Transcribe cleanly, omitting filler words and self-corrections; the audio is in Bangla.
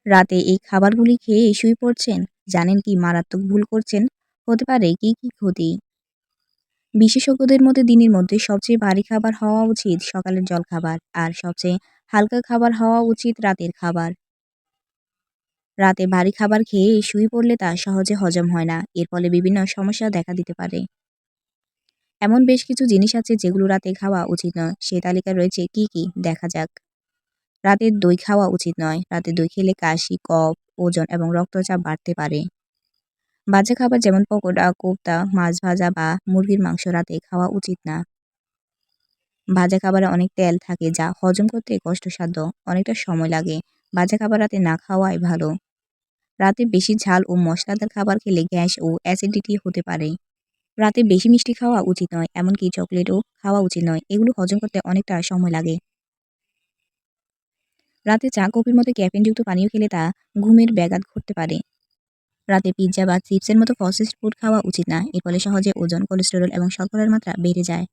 রাতে এই খাবারগুলি খেয়ে শুয়ে পড়ছেন। জানেন কি মারাত্মক ভুল করছেন? হতে পারে কি ক্ষতি? বিশেষজ্ঞদের মতে দিনের মধ্যে সবচেয়ে ভারী খাবার হওয়া উচিত সকালের জলখাবার আর সবচেয়ে হালকা খাবার হওয়া উচিত রাতের খাবার। রাতে ভারী খাবার খেয়ে শুয়ে পড়লে তা সহজে হজম হয় না। এর ফলে বিভিন্ন সমস্যা দেখা দিতে পারে। এমন বেশ কিছু জিনিস আছে যেগুলো রাতে খাওয়া উচিত নয়। সে তালিকায় রয়েছে কি? দেখা যাক। রাতে দই খাওয়া উচিত নয়। রাতে দই খেলে কাশি, কফ, ওজন এবং রক্তচাপ বাড়তে পারে। ভাজা খাবার যেমন পকোড়া, কোফতা, মাছ ভাজা বা মুরগির মাংস রাতে খাওয়া উচিত না। ভাজা খাবারে অনেক তেল থাকে যা হজম করতে কষ্টসাধ্য। অনেকটা সময় লাগে। ভাজা খাবার রাতে না খাওয়াই ভালো। রাতে বেশি ঝাল ও মশলাদার খাবার খেলে গ্যাস ও অ্যাসিডিটি হতে পারে। রাতে বেশি মিষ্টি খাওয়া উচিত নয়। এমনকি চকলেটও খাওয়া উচিত নয়। এগুলো হজম করতে অনেকটা সময় লাগে। রাতে চা, কফির মতো ক্যাফেইনযুক্ত পানীয় খেলে তা ঘুমের ব্যাঘাত ঘটতে পারে। রাতে পিৎজা বা চিপসের মতো প্রসেসড ফুড খাওয়া উচিত না। এর ফলে সহজে ওজন, কোলেস্টেরল এবং শর্করার মাত্রা বেড়ে যায়।